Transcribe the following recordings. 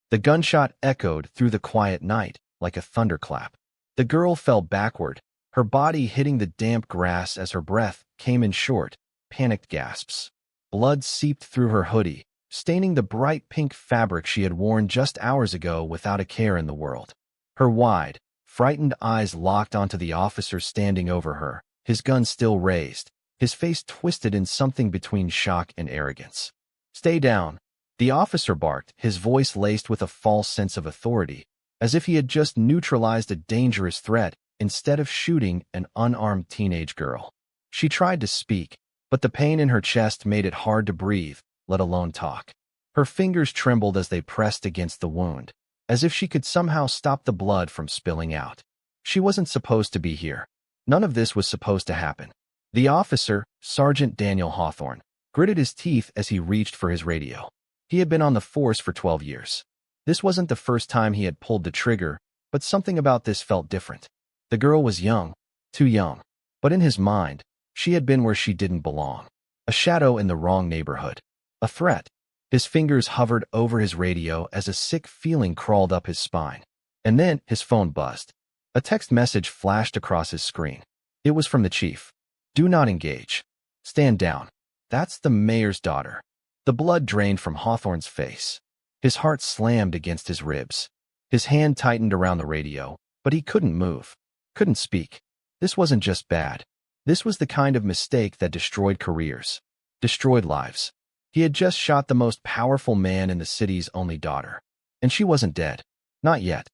The gunshot echoed through the quiet night like a thunderclap. The girl fell backward, her body hitting the damp grass as her breath came in short, panicked gasps. Blood seeped through her hoodie, staining the bright pink fabric she had worn just hours ago without a care in the world. Her wide, frightened eyes locked onto the officer standing over her, his gun still raised, his face twisted in something between shock and arrogance. "Stay down," the officer barked, his voice laced with a false sense of authority, as if he had just neutralized a dangerous threat instead of shooting an unarmed teenage girl. She tried to speak, but the pain in her chest made it hard to breathe, let alone talk. Her fingers trembled as they pressed against the wound, as if she could somehow stop the blood from spilling out. She wasn't supposed to be here. None of this was supposed to happen. The officer, Sergeant Daniel Hawthorne, gritted his teeth as he reached for his radio. He had been on the force for 12 years. This wasn't the first time he had pulled the trigger, but something about this felt different. The girl was young, too young, but in his mind, she had been where she didn't belong. A shadow in the wrong neighborhood. A threat. His fingers hovered over his radio as a sick feeling crawled up his spine. And then his phone buzzed. A text message flashed across his screen. It was from the chief. "Do not engage. Stand down." That's the mayor's daughter. The blood drained from Hawthorne's face. His heart slammed against his ribs. His hand tightened around the radio, but he couldn't move, couldn't speak. This wasn't just bad. This was the kind of mistake that destroyed careers, destroyed lives. He had just shot the most powerful man in the city's only daughter. And she wasn't dead. Not yet.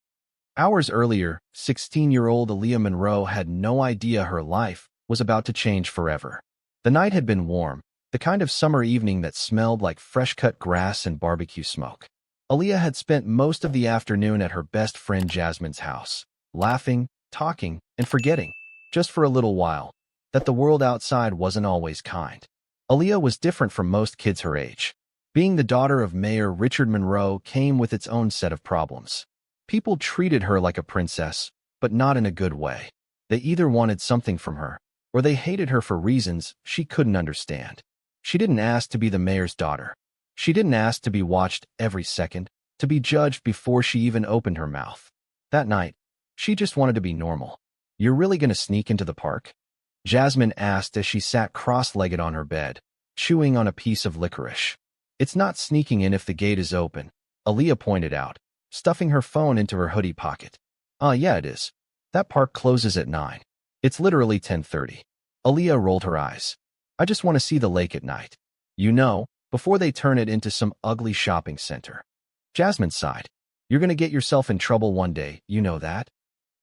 Hours earlier, 16-year-old Aaliyah Monroe had no idea her life was about to change forever. The night had been warm, the kind of summer evening that smelled like fresh-cut grass and barbecue smoke. Aaliyah had spent most of the afternoon at her best friend Jasmine's house, laughing, talking, and forgetting, just for a little while, that the world outside wasn't always kind. Aaliyah was different from most kids her age. Being the daughter of Mayor Richard Monroe came with its own set of problems. People treated her like a princess, but not in a good way. They either wanted something from her, or they hated her for reasons she couldn't understand. She didn't ask to be the mayor's daughter. She didn't ask to be watched every second, to be judged before she even opened her mouth. That night, she just wanted to be normal. "You're really gonna sneak into the park?" Jasmine asked as she sat cross-legged on her bed, chewing on a piece of licorice. "It's not sneaking in if the gate is open," Aaliyah pointed out, stuffing her phone into her hoodie pocket. Yeah, it is. That park closes at 9. It's literally 10:30. Aaliyah rolled her eyes. "I just want to see the lake at night. You know, before they turn it into some ugly shopping center." Jasmine sighed. "You're gonna get yourself in trouble one day, you know that."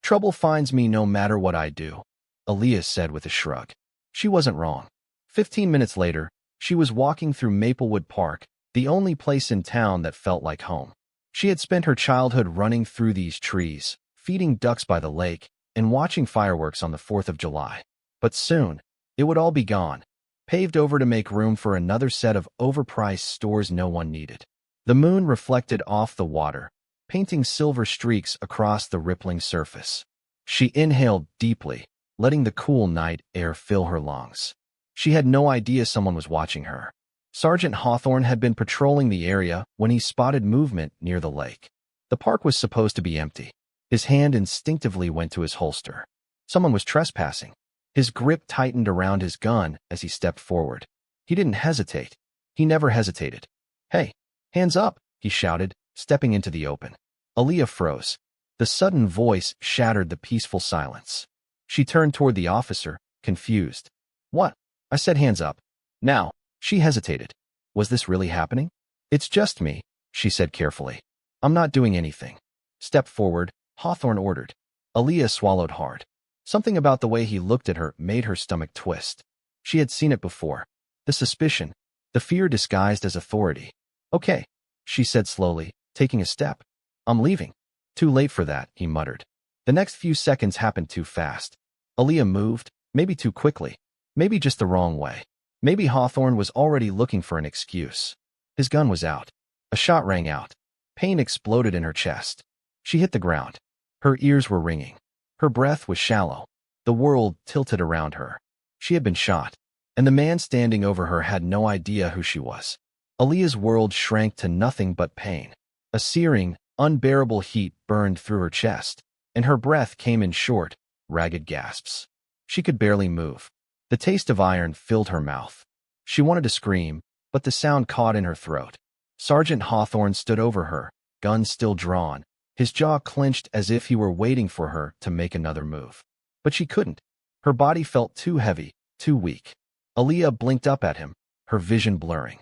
"Trouble finds me no matter what I do," Aaliyah said with a shrug. She wasn't wrong. 15 minutes later, she was walking through Maplewood Park, the only place in town that felt like home. She had spent her childhood running through these trees, feeding ducks by the lake, and watching fireworks on the 4th of July. But soon, it would all be gone, paved over to make room for another set of overpriced stores no one needed. The moon reflected off the water, painting silver streaks across the rippling surface. She inhaled deeply, letting the cool night air fill her lungs. She had no idea someone was watching her. Sergeant Hawthorne had been patrolling the area when he spotted movement near the lake. The park was supposed to be empty. His hand instinctively went to his holster. Someone was trespassing. His grip tightened around his gun as he stepped forward. He didn't hesitate. He never hesitated. "Hey, hands up," he shouted, stepping into the open. Aaliyah froze. The sudden voice shattered the peaceful silence. She turned toward the officer, confused. "What?" "I said hands up." "Now." She hesitated. Was this really happening? "It's just me," she said carefully. "I'm not doing anything." "Step forward," Hawthorne ordered. Aaliyah swallowed hard. Something about the way he looked at her made her stomach twist. She had seen it before. The suspicion, the fear disguised as authority. "Okay," she said slowly, taking a step. "I'm leaving." "Too late for that," he muttered. The next few seconds happened too fast. Aaliyah moved, maybe too quickly, maybe just the wrong way. Maybe Hawthorne was already looking for an excuse. His gun was out. A shot rang out. Pain exploded in her chest. She hit the ground. Her ears were ringing. Her breath was shallow. The world tilted around her. She had been shot, and the man standing over her had no idea who she was. Aaliyah's world shrank to nothing but pain. A searing, unbearable heat burned through her chest, and her breath came in short, ragged gasps. She could barely move. The taste of iron filled her mouth. She wanted to scream, but the sound caught in her throat. Sergeant Hawthorne stood over her, gun still drawn, his jaw clenched as if he were waiting for her to make another move. But she couldn't. Her body felt too heavy, too weak. Aaliyah blinked up at him, her vision blurring.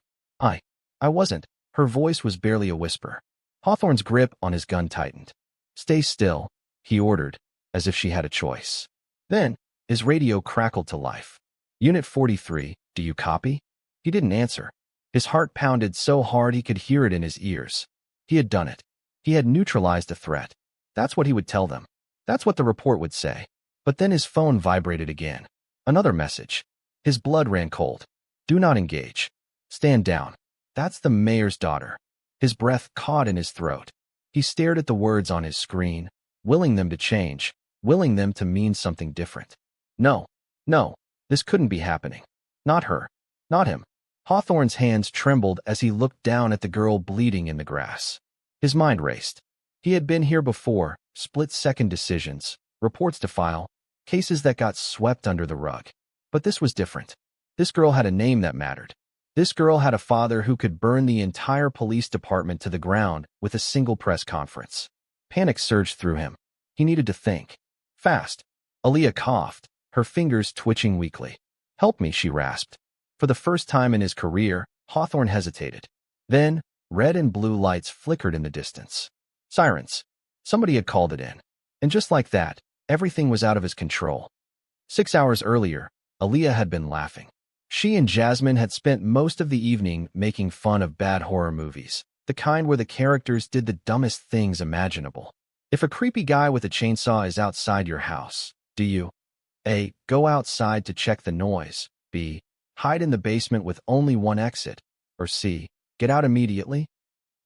I wasn't. Her voice was barely a whisper. Hawthorne's grip on his gun tightened. Stay still, he ordered, as if she had a choice. Then, his radio crackled to life. Unit 43, do you copy? He didn't answer. His heart pounded so hard he could hear it in his ears. He had done it. He had neutralized a threat. That's what he would tell them. That's what the report would say. But then his phone vibrated again. Another message. His blood ran cold. Do not engage. Stand down. That's the mayor's daughter. His breath caught in his throat. He stared at the words on his screen, willing them to change, willing them to mean something different. No, this couldn't be happening. Not her. Not him. Hawthorne's hands trembled as he looked down at the girl bleeding in the grass. His mind raced. He had been here before, split-second decisions, reports to file, cases that got swept under the rug. But this was different. This girl had a name that mattered. This girl had a father who could burn the entire police department to the ground with a single press conference. Panic surged through him. He needed to think. Fast. Aaliyah coughed, her fingers twitching weakly. Help me, she rasped. For the first time in his career, Hawthorne hesitated. Then, red and blue lights flickered in the distance. Sirens. Somebody had called it in. And just like that, everything was out of his control. 6 hours earlier, Aaliyah had been laughing. She and Jasmine had spent most of the evening making fun of bad horror movies, the kind where the characters did the dumbest things imaginable. If a creepy guy with a chainsaw is outside your house, do you A. Go outside to check the noise, B. Hide in the basement with only one exit, or C. Get out immediately?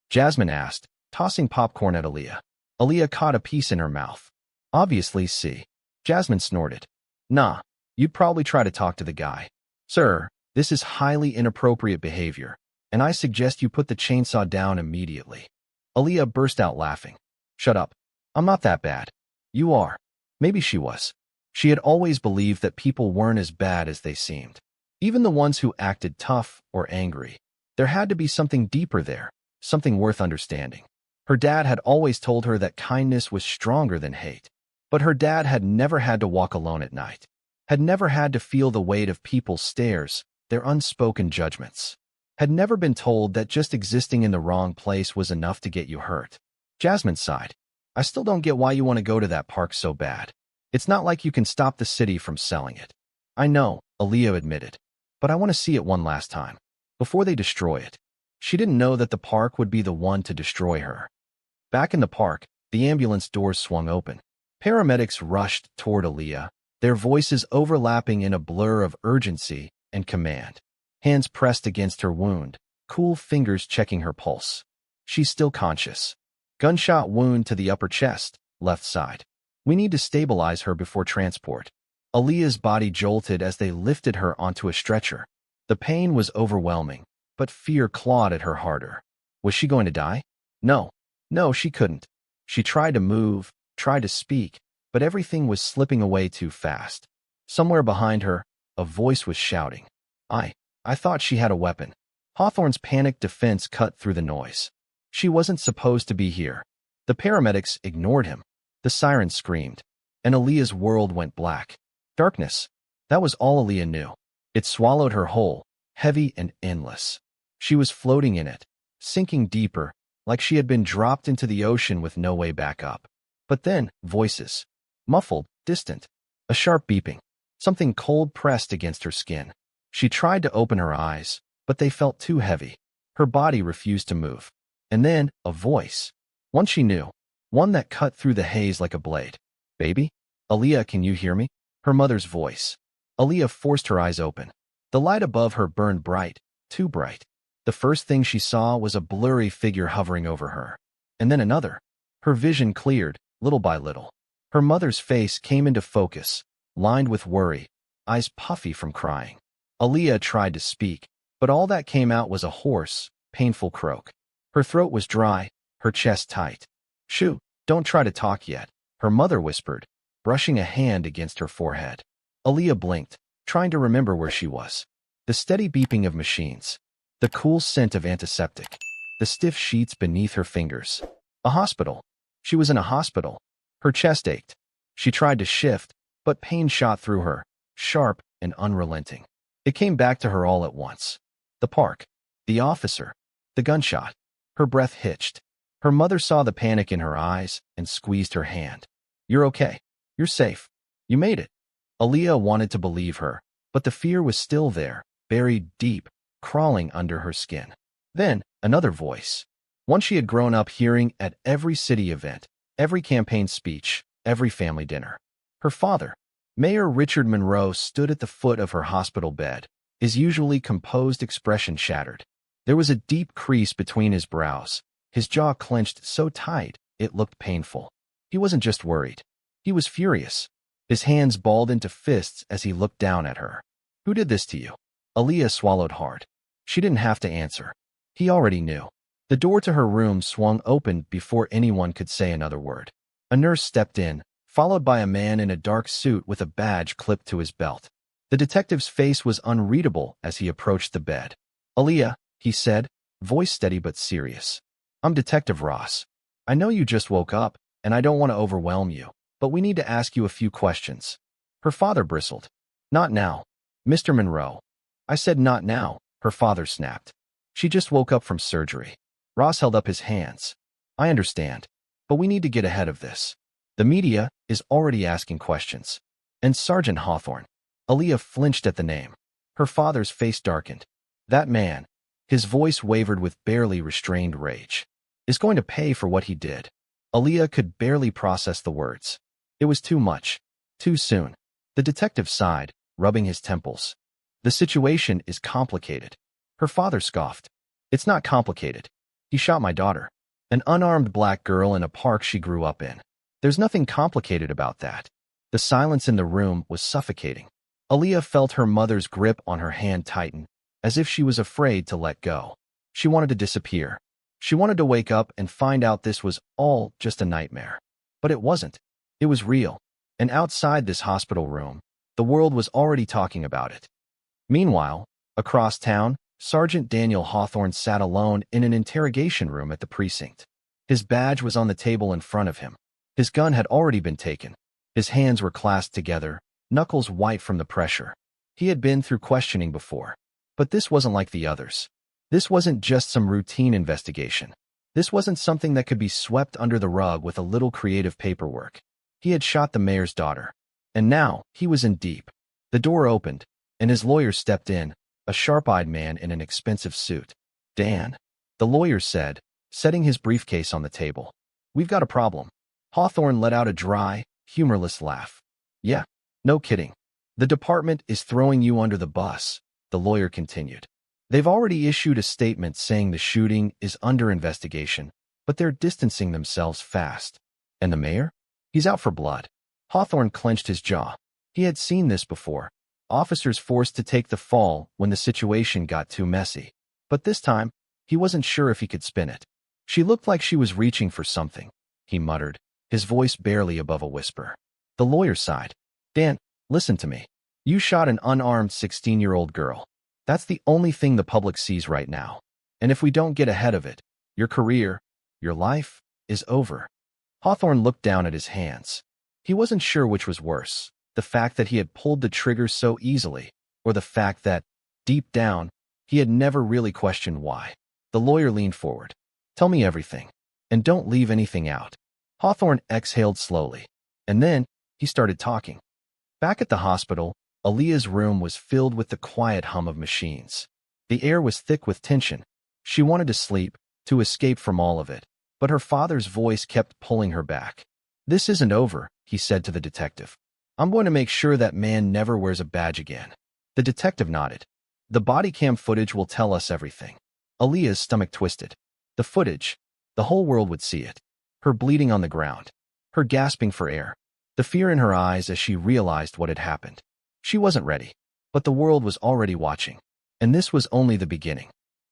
Jasmine asked, tossing popcorn at Aaliyah. Aaliyah caught a piece in her mouth. Obviously C. Jasmine snorted. Nah, you'd probably try to talk to the guy. Sir, this is highly inappropriate behavior, and I suggest you put the chainsaw down immediately. Aaliyah burst out laughing. Shut up. I'm not that bad. You are. Maybe she was. She had always believed that people weren't as bad as they seemed. Even the ones who acted tough or angry. There had to be something deeper there, something worth understanding. Her dad had always told her that kindness was stronger than hate. But her dad had never had to walk alone at night. Had never had to feel the weight of people's stares, their unspoken judgments. Had never been told that just existing in the wrong place was enough to get you hurt. Jasmine sighed. I still don't get why you want to go to that park so bad. It's not like you can stop the city from selling it. I know, Aaliyah admitted. But I want to see it one last time. Before they destroy it. She didn't know that the park would be the one to destroy her. Back in the park, the ambulance doors swung open. Paramedics rushed toward Aaliyah, their voices overlapping in a blur of urgency and command. Hands pressed against her wound, cool fingers checking her pulse. She's still conscious. Gunshot wound to the upper chest, left side. We need to stabilize her before transport. Aaliyah's body jolted as they lifted her onto a stretcher. The pain was overwhelming, but fear clawed at her harder. Was she going to die? No, she couldn't. She tried to move, tried to speak, but everything was slipping away too fast. Somewhere behind her, a voice was shouting. I thought she had a weapon. Hawthorne's panicked defense cut through the noise. She wasn't supposed to be here. The paramedics ignored him. The siren screamed, and Aaliyah's world went black. Darkness. That was all Aaliyah knew. It swallowed her whole, heavy and endless. She was floating in it, sinking deeper, like she had been dropped into the ocean with no way back up. But then, voices. Muffled, distant. A sharp beeping. Something cold pressed against her skin. She tried to open her eyes, but they felt too heavy. Her body refused to move. And then, a voice. One she knew. One that cut through the haze like a blade. Baby? Aaliyah, can you hear me? Her mother's voice. Aaliyah forced her eyes open. The light above her burned bright, too bright. The first thing she saw was a blurry figure hovering over her. And then another. Her vision cleared, little by little. Her mother's face came into focus, lined with worry, eyes puffy from crying. Aaliyah tried to speak, but all that came out was a hoarse, painful croak. Her throat was dry, her chest tight. "Shoo, don't try to talk yet," her mother whispered, brushing a hand against her forehead. Aaliyah blinked, trying to remember where she was. The steady beeping of machines, the cool scent of antiseptic, the stiff sheets beneath her fingers. A hospital. She was in a hospital. Her chest ached. She tried to shift, but pain shot through her, sharp and unrelenting. It came back to her all at once. The park. The officer. The gunshot. Her breath hitched. Her mother saw the panic in her eyes and squeezed her hand. "You're okay. You're safe. You made it." Aaliyah wanted to believe her, but the fear was still there, buried deep, crawling under her skin. Then, another voice. One she had grown up hearing at every city event, every campaign speech, every family dinner. Her father. Mayor Richard Monroe stood at the foot of her hospital bed, his usually composed expression shattered. There was a deep crease between his brows, his jaw clenched so tight it looked painful. He wasn't just worried. He was furious. His hands balled into fists as he looked down at her. "Who did this to you?" Aaliyah swallowed hard. She didn't have to answer. He already knew. The door to her room swung open before anyone could say another word. A nurse stepped in, followed by a man in a dark suit with a badge clipped to his belt. The detective's face was unreadable as he approached the bed. "Aaliyah," he said, voice steady but serious. "I'm Detective Ross. I know you just woke up, and I don't want to overwhelm you, but we need to ask you a few questions." Her father bristled. "Not now, Mr. Monroe." "I said not now," her father snapped. "She just woke up from surgery." Ross held up his hands. "I understand, but we need to get ahead of this. The media is already asking questions." "And Sergeant Hawthorne." Aaliyah flinched at the name. Her father's face darkened. "That man," his voice wavered with barely restrained rage, "is going to pay for what he did." Aaliyah could barely process the words. It was too much. Too soon. The detective sighed, rubbing his temples. "The situation is complicated." Her father scoffed. "It's not complicated. He shot my daughter. An unarmed black girl in a park she grew up in. There's nothing complicated about that." The silence in the room was suffocating. Aaliyah felt her mother's grip on her hand tighten, as if she was afraid to let go. She wanted to disappear. She wanted to wake up and find out this was all just a nightmare. But it wasn't. It was real. And outside this hospital room, the world was already talking about it. Meanwhile, across town, Sergeant Daniel Hawthorne sat alone in an interrogation room at the precinct. His badge was on the table in front of him. His gun had already been taken. His hands were clasped together, knuckles white from the pressure. He had been through questioning before. But this wasn't like the others. This wasn't just some routine investigation. This wasn't something that could be swept under the rug with a little creative paperwork. He had shot the mayor's daughter. And now, he was in deep. The door opened, and his lawyer stepped in, a sharp-eyed man in an expensive suit. "Dan," the lawyer said, setting his briefcase on the table. "We've got a problem." Hawthorne let out a dry, humorless laugh. "Yeah, no kidding. The department is throwing you under the bus," the lawyer continued. "They've already issued a statement saying the shooting is under investigation, but they're distancing themselves fast." "And the mayor?" "He's out for blood." Hawthorne clenched his jaw. He had seen this before. Officers forced to take the fall when the situation got too messy. But this time, he wasn't sure if he could spin it. "She looked like she was reaching for something," he muttered, his voice barely above a whisper. The lawyer sighed. "Dan, listen to me. You shot an unarmed 16-year-old girl. That's the only thing the public sees right now. And if we don't get ahead of it, your career, your life, is over." Hawthorne looked down at his hands. He wasn't sure which was worse, the fact that he had pulled the trigger so easily, or the fact that, deep down, he had never really questioned why. The lawyer leaned forward. "Tell me everything, and don't leave anything out." Hawthorne exhaled slowly, and then he started talking. Back at the hospital, Aaliyah's room was filled with the quiet hum of machines. The air was thick with tension. She wanted to sleep, to escape from all of it, but her father's voice kept pulling her back. "This isn't over," he said to the detective. "I'm going to make sure that man never wears a badge again." The detective nodded. "The body cam footage will tell us everything." Aaliyah's stomach twisted. The footage. The whole world would see it. Her bleeding on the ground. Her gasping for air. The fear in her eyes as she realized what had happened. She wasn't ready. But the world was already watching. And this was only the beginning.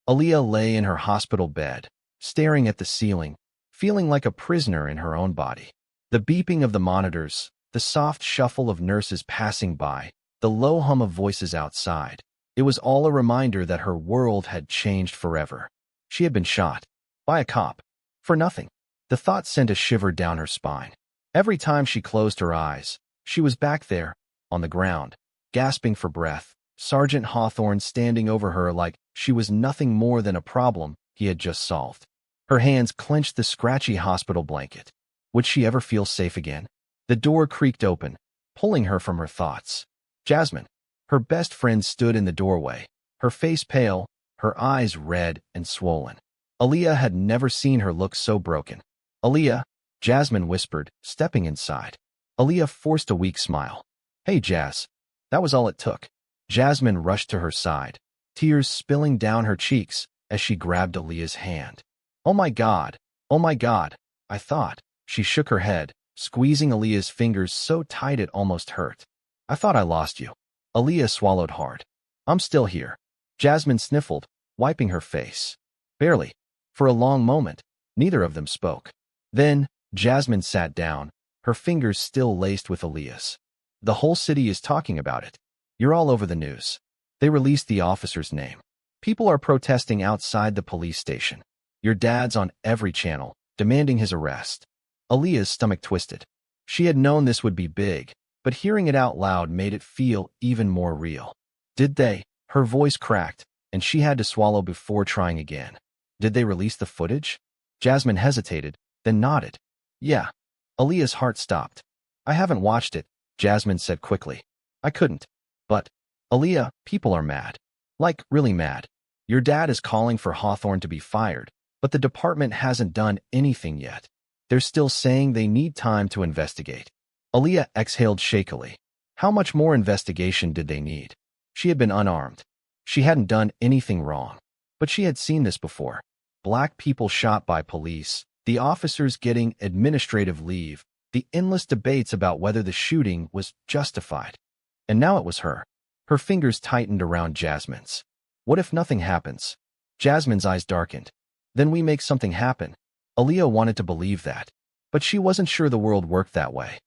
Aaliyah lay in her hospital bed, staring at the ceiling, feeling like a prisoner in her own body. The beeping of the monitors, the soft shuffle of nurses passing by, the low hum of voices outside. It was all a reminder that her world had changed forever. She had been shot. By a cop. For nothing. The thought sent a shiver down her spine. Every time she closed her eyes, she was back there, on the ground, gasping for breath, Sergeant Hawthorne standing over her like she was nothing more than a problem he had just solved. Her hands clenched the scratchy hospital blanket. Would she ever feel safe again? The door creaked open, pulling her from her thoughts. Jasmine, her best friend, stood in the doorway, her face pale, her eyes red and swollen. Aaliyah had never seen her look so broken. Aaliyah, Jasmine whispered, stepping inside. Aaliyah forced a weak smile. Hey, Jazz. That was all it took. Jasmine rushed to her side, tears spilling down her cheeks as she grabbed Aaliyah's hand. Oh my God, I thought. She shook her head, squeezing Aaliyah's fingers so tight it almost hurt. I thought I lost you. Aaliyah swallowed hard. I'm still here. Jasmine sniffled, wiping her face. Barely. For a long moment, neither of them spoke. Then, Jasmine sat down, her fingers still laced with Aaliyah's. The whole city is talking about it. You're all over the news. They released the officer's name. People are protesting outside the police station. Your dad's on every channel, demanding his arrest. Aaliyah's stomach twisted. She had known this would be big, but hearing it out loud made it feel even more real. Did they? Her voice cracked, and she had to swallow before trying again. Did they release the footage? Jasmine hesitated, then nodded. Yeah. Aaliyah's heart stopped. I haven't watched it, Jasmine said quickly. I couldn't. But, Aaliyah, people are mad. Like, really mad. Your dad is calling for Hawthorne to be fired, but the department hasn't done anything yet. They're still saying they need time to investigate. Aaliyah exhaled shakily. How much more investigation did they need? She had been unarmed. She hadn't done anything wrong. But she had seen this before. Black people shot by police, the officers getting administrative leave, the endless debates about whether the shooting was justified. And now it was her. Her fingers tightened around Jasmine's. What if nothing happens? Jasmine's eyes darkened. Then we make something happen. Aaliyah wanted to believe that, but she wasn't sure the world worked that way.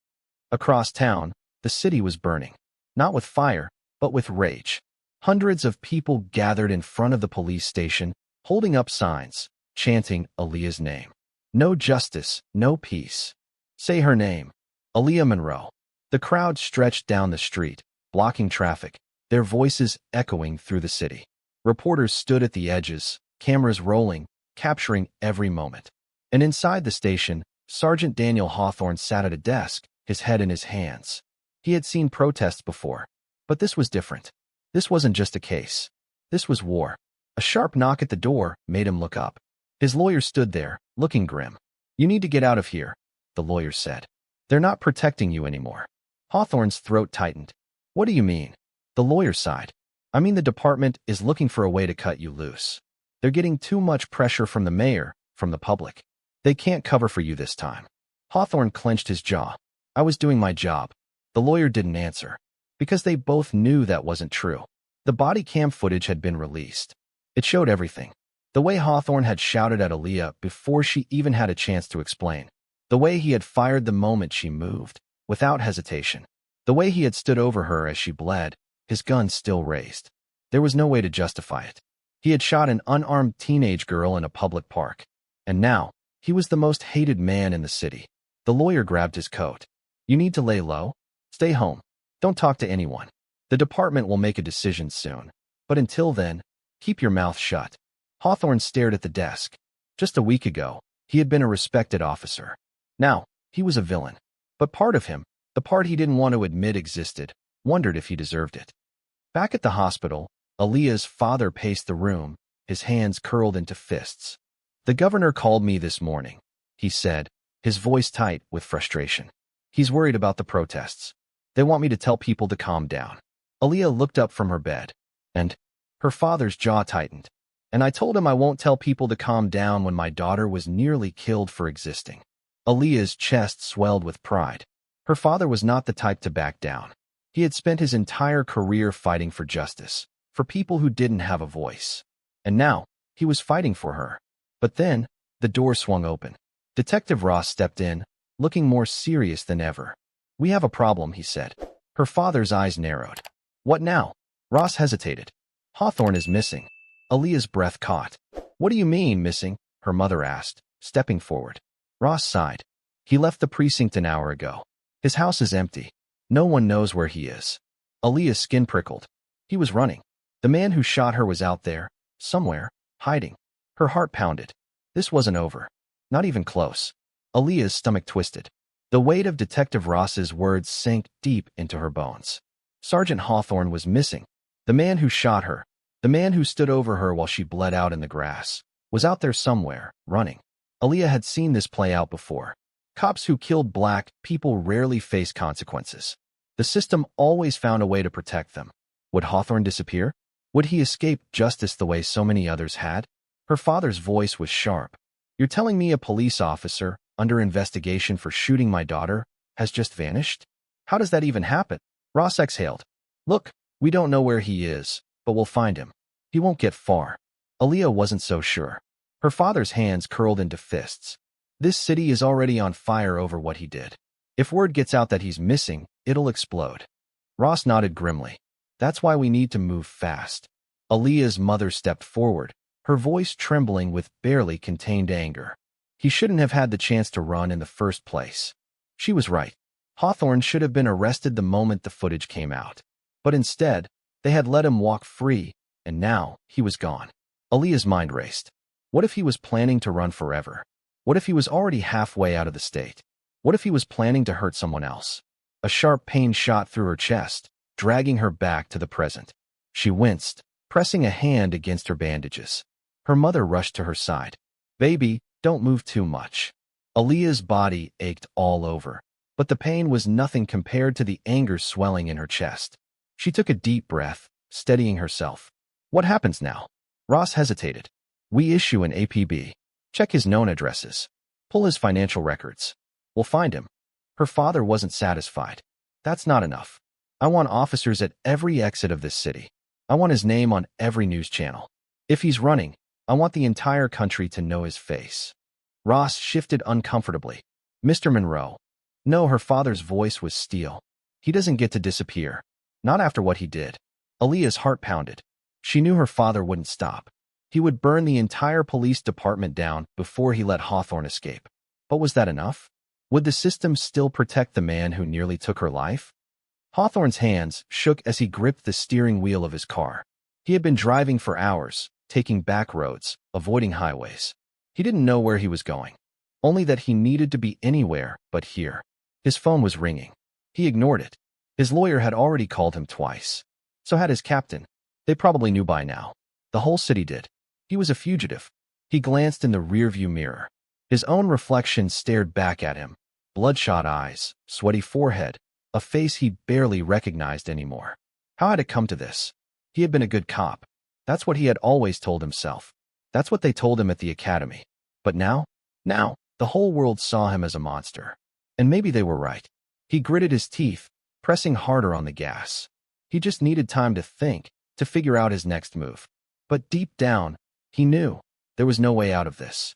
Across town, the city was burning. Not with fire, but with rage. Hundreds of people gathered in front of the police station, holding up signs, chanting Aaliyah's name. No justice, no peace. Say her name. Aaliyah Monroe. The crowd stretched down the street, blocking traffic, their voices echoing through the city. Reporters stood at the edges, cameras rolling, capturing every moment. And inside the station, Sergeant Daniel Hawthorne sat at a desk, his head in his hands. He had seen protests before, but this was different. This wasn't just a case. This was war. A sharp knock at the door made him look up. His lawyer stood there, looking grim. You need to get out of here, the lawyer said. They're not protecting you anymore. Hawthorne's throat tightened. What do you mean? The lawyer sighed. I mean the department is looking for a way to cut you loose. They're getting too much pressure from the mayor, from the public. They can't cover for you this time. Hawthorne clenched his jaw. I was doing my job. The lawyer didn't answer. Because they both knew that wasn't true. The body cam footage had been released. It showed everything. The way Hawthorne had shouted at Aaliyah before she even had a chance to explain. The way he had fired the moment she moved, without hesitation. The way he had stood over her as she bled, his gun still raised. There was no way to justify it. He had shot an unarmed teenage girl in a public park. And now, he was the most hated man in the city. The lawyer grabbed his coat. You need to lay low. Stay home. Don't talk to anyone. The department will make a decision soon. But until then, keep your mouth shut. Hawthorne stared at the desk. Just a week ago, he had been a respected officer. Now, he was a villain. But part of him, the part he didn't want to admit existed, wondered if he deserved it. Back at the hospital, Aaliyah's father paced the room, his hands curled into fists. The governor called me this morning, he said, his voice tight with frustration. He's worried about the protests. They want me to tell people to calm down. Aaliyah looked up from her bed, and her father's jaw tightened. And I told him I won't tell people to calm down when my daughter was nearly killed for existing. Aaliyah's chest swelled with pride. Her father was not the type to back down. He had spent his entire career fighting for justice, for people who didn't have a voice. And now, he was fighting for her. But then, the door swung open. Detective Ross stepped in, looking more serious than ever. "We have a problem," he said. Her father's eyes narrowed. "What now?" Ross hesitated. "Hawthorne is missing." Aaliyah's breath caught. "What do you mean, missing?" her mother asked, stepping forward. Ross sighed. "He left the precinct an hour ago. His house is empty. No one knows where he is." Aaliyah's skin prickled. He was running. The man who shot her was out there, somewhere, hiding. Her heart pounded. This wasn't over. Not even close. Aaliyah's stomach twisted. The weight of Detective Ross's words sank deep into her bones. Sergeant Hawthorne was missing. The man who shot her, the man who stood over her while she bled out in the grass, was out there somewhere, running. Aaliyah had seen this play out before. Cops who killed black people rarely face consequences. The system always found a way to protect them. Would Hawthorne disappear? Would he escape justice the way so many others had? Her father's voice was sharp. "You're telling me a police officer, under investigation for shooting my daughter, has just vanished? How does that even happen?" Ross exhaled. "Look, we don't know where he is, but we'll find him. He won't get far." Aaliyah wasn't so sure. Her father's hands curled into fists. This city is already on fire over what he did. If word gets out that he's missing, it'll explode. Ross nodded grimly. "That's why we need to move fast." Aaliyah's mother stepped forward, her voice trembling with barely contained anger. He shouldn't have had the chance to run in the first place. She was right. Hawthorne should have been arrested the moment the footage came out. But instead, they had let him walk free, and now he was gone. Aaliyah's mind raced. What if he was planning to run forever? What if he was already halfway out of the state? What if he was planning to hurt someone else? A sharp pain shot through her chest, dragging her back to the present. She winced, pressing a hand against her bandages. Her mother rushed to her side. "Baby, don't move too much." Aaliyah's body ached all over, but the pain was nothing compared to the anger swelling in her chest. She took a deep breath, steadying herself. "What happens now?" Ross hesitated. "We issue an APB. Check his known addresses. Pull his financial records. We'll find him." Her father wasn't satisfied. "That's not enough. I want officers at every exit of this city. I want his name on every news channel. If he's running, I want the entire country to know his face." Ross shifted uncomfortably. "Mr. Monroe." No, her father's voice was steel. "He doesn't get to disappear. Not after what he did." Aaliyah's heart pounded. She knew her father wouldn't stop. He would burn the entire police department down before he let Hawthorne escape. But was that enough? Would the system still protect the man who nearly took her life? Hawthorne's hands shook as he gripped the steering wheel of his car. He had been driving for hours, taking back roads, avoiding highways. He didn't know where he was going, only that he needed to be anywhere but here. His phone was ringing. He ignored it. His lawyer had already called him twice. So had his captain. They probably knew by now. The whole city did. He was a fugitive. He glanced in the rearview mirror. His own reflection stared back at him. Bloodshot eyes, sweaty forehead, a face he barely recognized anymore. How had it come to this? He had been a good cop. That's what he had always told himself. That's what they told him at the academy. But now, the whole world saw him as a monster. And maybe they were right. He gritted his teeth, pressing harder on the gas. He just needed time to think, to figure out his next move. But deep down, he knew there was no way out of this.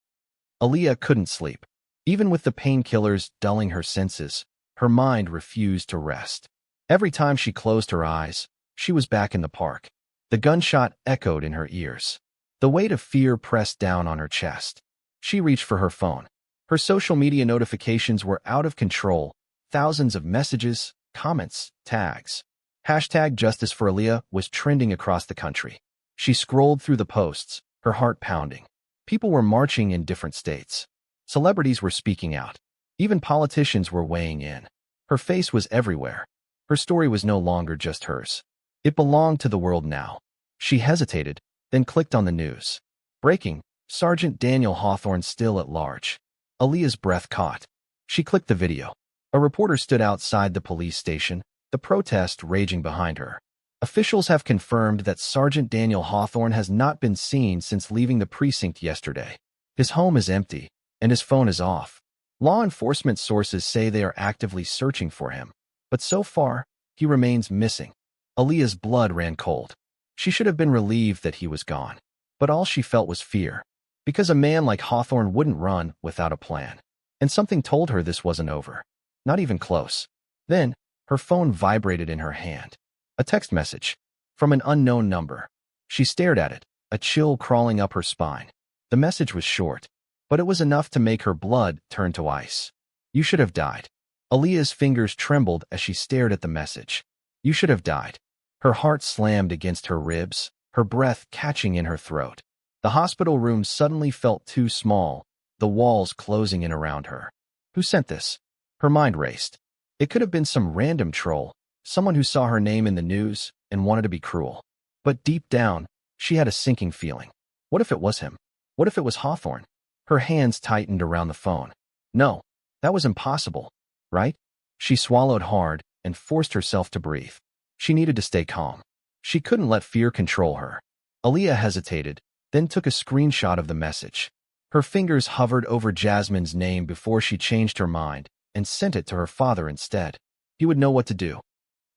Aaliyah couldn't sleep. Even with the painkillers dulling her senses, her mind refused to rest. Every time she closed her eyes, she was back in the park. The gunshot echoed in her ears. The weight of fear pressed down on her chest. She reached for her phone. Her social media notifications were out of control. Thousands of messages, comments, tags. Hashtag Justice for Aaliyah was trending across the country. She scrolled through the posts, her heart pounding. People were marching in different states. Celebrities were speaking out. Even politicians were weighing in. Her face was everywhere. Her story was no longer just hers. It belonged to the world now. She hesitated, then clicked on the news. Breaking, Sergeant Daniel Hawthorne still at large. Aaliyah's breath caught. She clicked the video. A reporter stood outside the police station, the protest raging behind her. Officials have confirmed that Sergeant Daniel Hawthorne has not been seen since leaving the precinct yesterday. His home is empty, and his phone is off. Law enforcement sources say they are actively searching for him. But so far, he remains missing. Aaliyah's blood ran cold. She should have been relieved that he was gone. But all she felt was fear. Because a man like Hawthorne wouldn't run without a plan. And something told her this wasn't over. Not even close. Then, her phone vibrated in her hand. A text message. From an unknown number. She stared at it, a chill crawling up her spine. The message was short, but it was enough to make her blood turn to ice. You should have died. Aaliyah's fingers trembled as she stared at the message. You should have died. Her heart slammed against her ribs, her breath catching in her throat. The hospital room suddenly felt too small, the walls closing in around her. Who sent this? Her mind raced. It could have been some random troll, someone who saw her name in the news and wanted to be cruel. But deep down, she had a sinking feeling. What if it was him? What if it was Hawthorne? Her hands tightened around the phone. No, that was impossible, right? She swallowed hard and forced herself to breathe. She needed to stay calm. She couldn't let fear control her. Aaliyah hesitated, then took a screenshot of the message. Her fingers hovered over Jasmine's name before she changed her mind and sent it to her father instead. He would know what to do.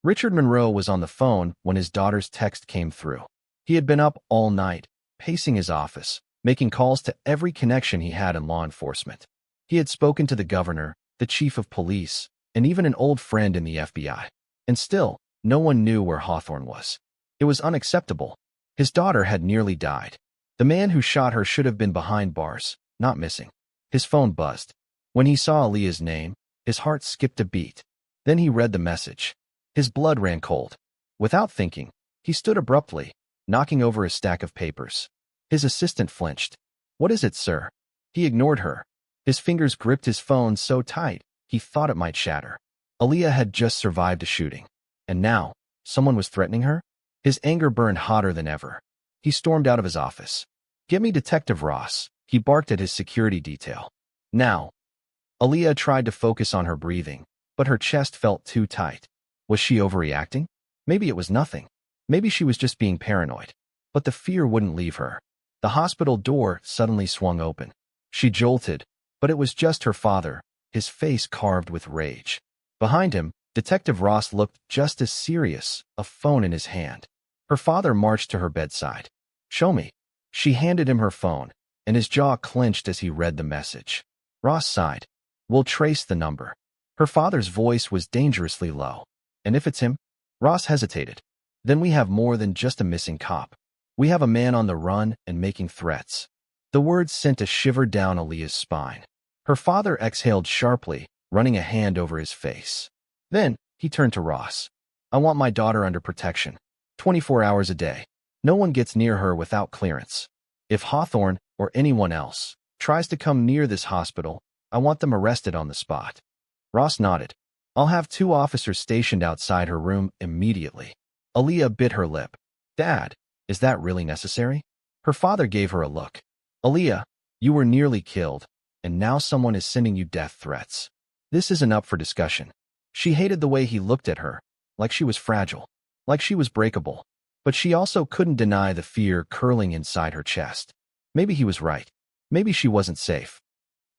Richard Monroe was on the phone when his daughter's text came through. He had been up all night, pacing his office, making calls to every connection he had in law enforcement. He had spoken to the governor, the chief of police, and even an old friend in the FBI. And still, no one knew where Hawthorne was. It was unacceptable. His daughter had nearly died. The man who shot her should have been behind bars, not missing. His phone buzzed. When he saw Aaliyah's name, his heart skipped a beat. Then he read the message. His blood ran cold. Without thinking, he stood abruptly, knocking over a stack of papers. His assistant flinched. What is it, sir? He ignored her. His fingers gripped his phone so tight, he thought it might shatter. Aaliyah had just survived a shooting. And now, someone was threatening her? His anger burned hotter than ever. He stormed out of his office. Get me Detective Ross, he barked at his security detail. Now. Aaliyah tried to focus on her breathing, but her chest felt too tight. Was she overreacting? Maybe it was nothing. Maybe she was just being paranoid. But the fear wouldn't leave her. The hospital door suddenly swung open. She jolted, but it was just her father, his face carved with rage. Behind him, Detective Ross looked just as serious, a phone in his hand. Her father marched to her bedside. Show me. She handed him her phone, and his jaw clenched as he read the message. Ross sighed. We'll trace the number. Her father's voice was dangerously low. And if it's him? Ross hesitated. Then we have more than just a missing cop. We have a man on the run and making threats. The words sent a shiver down Aaliyah's spine. Her father exhaled sharply, running a hand over his face. Then, he turned to Ross. I want my daughter under protection. 24 hours a day. No one gets near her without clearance. If Hawthorne, or anyone else, tries to come near this hospital, I want them arrested on the spot. Ross nodded. I'll have 2 officers stationed outside her room immediately. Aaliyah bit her lip. Dad, is that really necessary? Her father gave her a look. Aaliyah, you were nearly killed, and now someone is sending you death threats. This isn't up for discussion. She hated the way he looked at her, like she was fragile, like she was breakable. But she also couldn't deny the fear curling inside her chest. Maybe he was right. Maybe she wasn't safe.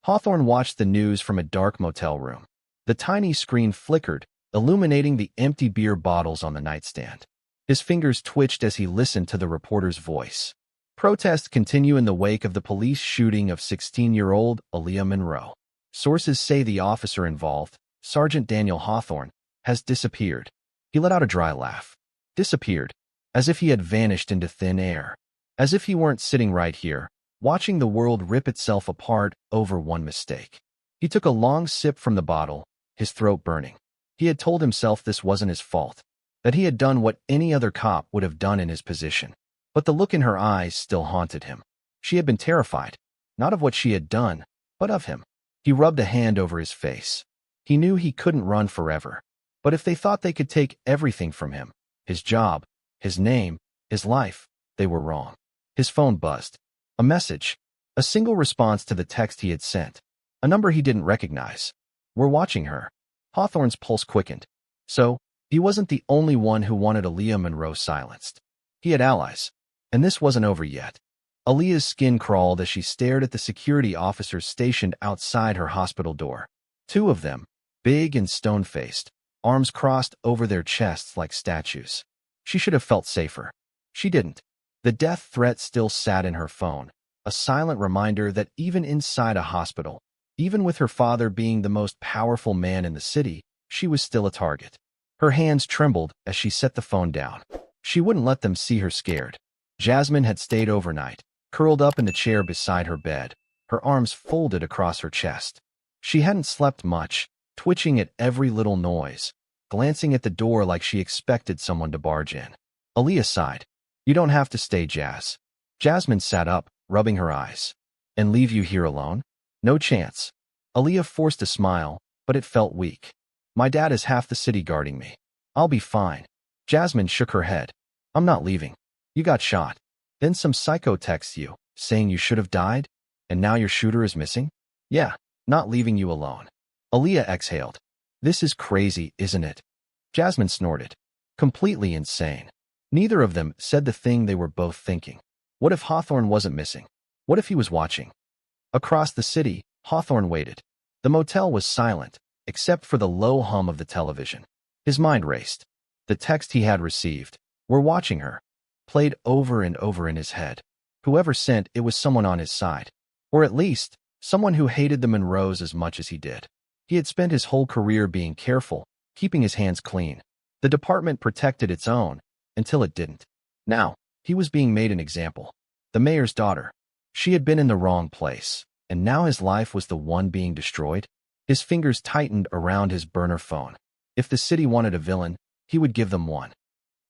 Hawthorne watched the news from a dark motel room. The tiny screen flickered, illuminating the empty beer bottles on the nightstand. His fingers twitched as he listened to the reporter's voice. Protests continue in the wake of the police shooting of 16-year-old Aaliyah Monroe. Sources say the officer involved, Sergeant Daniel Hawthorne, has disappeared. He let out a dry laugh. Disappeared. As if he had vanished into thin air. As if he weren't sitting right here, watching the world rip itself apart over one mistake. He took a long sip from the bottle, his throat burning. He had told himself this wasn't his fault, that he had done what any other cop would have done in his position. But the look in her eyes still haunted him. She had been terrified, not of what she had done, but of him. He rubbed a hand over his face. He knew he couldn't run forever. But if they thought they could take everything from him, his job, his name, his life, they were wrong. His phone buzzed. A message. A single response to the text he had sent. A number he didn't recognize. We're watching her. Hawthorne's pulse quickened. So, he wasn't the only one who wanted Aaliyah Monroe silenced. He had allies. And this wasn't over yet. Aaliyah's skin crawled as she stared at the security officers stationed outside her hospital door. 2 of them, big and stone-faced, arms crossed over their chests like statues. She should have felt safer. She didn't. The death threat still sat in her phone, a silent reminder that even inside a hospital, Even with her father being the most powerful man in the city, she was still a target. Her hands trembled as she set the phone down. She wouldn't let them see her scared. Jasmine had stayed overnight, curled up in the chair beside her bed, her arms folded across her chest. She hadn't slept much, twitching at every little noise, glancing at the door like she expected someone to barge in. Aaliyah sighed. You don't have to stay, Jazz. Jasmine sat up, rubbing her eyes. And leave you here alone? No chance. Aaliyah forced a smile, but it felt weak. My dad is half the city guarding me. I'll be fine. Jasmine shook her head. I'm not leaving. You got shot. Then some psycho texts you, saying you should have died, and now your shooter is missing? Yeah, not leaving you alone. Aaliyah exhaled. This is crazy, isn't it? Jasmine snorted. Completely insane. Neither of them said the thing they were both thinking. What if Hawthorne wasn't missing? What if he was watching? Across the city, Hawthorne waited. The motel was silent, except for the low hum of the television. His mind raced. The text he had received, "We're watching her," played over and over in his head. Whoever sent it was someone on his side. Or at least, someone who hated the Monroes as much as he did. He had spent his whole career being careful, keeping his hands clean. The department protected its own, until it didn't. Now, he was being made an example. The mayor's daughter. She had been in the wrong place, and now his life was the one being destroyed. His fingers tightened around his burner phone. If the city wanted a villain, he would give them one.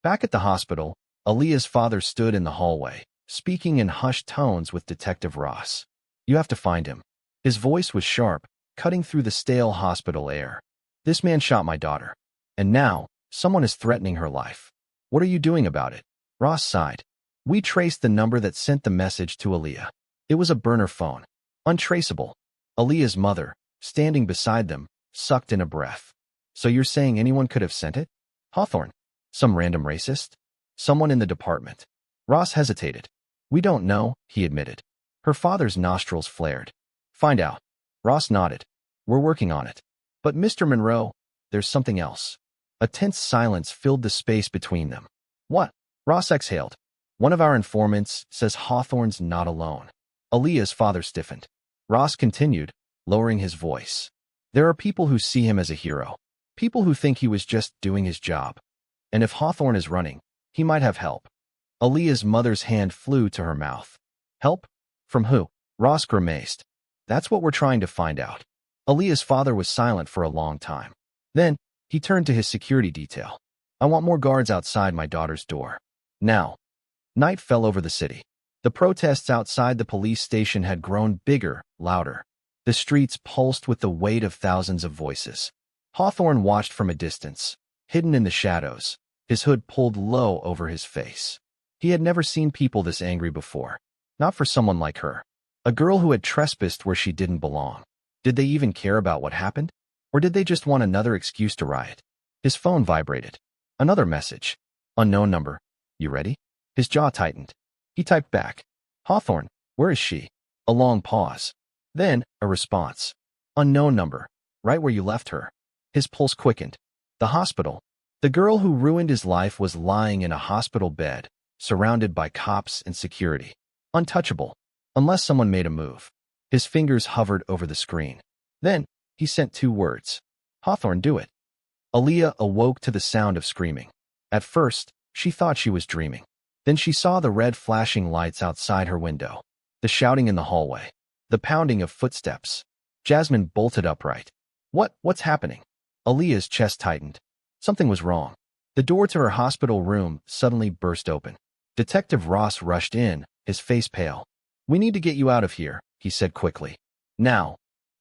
Back at the hospital, Aaliyah's father stood in the hallway, speaking in hushed tones with Detective Ross. You have to find him. His voice was sharp, cutting through the stale hospital air. This man shot my daughter. And now, someone is threatening her life. What are you doing about it? Ross sighed. We traced the number that sent the message to Aaliyah. It was a burner phone. Untraceable. Aaliyah's mother, standing beside them, sucked in a breath. So you're saying anyone could have sent it? Hawthorne? Some random racist? Someone in the department? Ross hesitated. We don't know, he admitted. Her father's nostrils flared. Find out. Ross nodded. We're working on it. But Mr. Monroe, there's something else. A tense silence filled the space between them. What? Ross exhaled. One of our informants says Hawthorne's not alone. Aaliyah's father stiffened. Ross continued, lowering his voice. There are people who see him as a hero. People who think he was just doing his job. And if Hawthorne is running, he might have help. Aaliyah's mother's hand flew to her mouth. Help? From who? Ross grimaced. That's what we're trying to find out. Aaliyah's father was silent for a long time. Then, he turned to his security detail. I want more guards outside my daughter's door. Now. Night fell over the city. The protests outside the police station had grown bigger, louder. The streets pulsed with the weight of thousands of voices. Hawthorne watched from a distance, hidden in the shadows, his hood pulled low over his face. He had never seen people this angry before. Not for someone like her. A girl who had trespassed where she didn't belong. Did they even care about what happened? Or did they just want another excuse to riot? His phone vibrated. Another message. Unknown number. You ready? His jaw tightened. He typed back. Hawthorne, where is she? A long pause. Then, a response. Unknown number. Right where you left her. His pulse quickened. The hospital. The girl who ruined his life was lying in a hospital bed, surrounded by cops and security. Untouchable. Unless someone made a move. His fingers hovered over the screen. Then, he sent 2 words. Hawthorne, do it. Aaliyah awoke to the sound of screaming. At first, she thought she was dreaming. Then she saw the red flashing lights outside her window, the shouting in the hallway, the pounding of footsteps. Jasmine bolted upright. What's happening? Aaliyah's chest tightened. Something was wrong. The door to her hospital room suddenly burst open. Detective Ross rushed in, his face pale. We need to get you out of here, he said quickly. Now.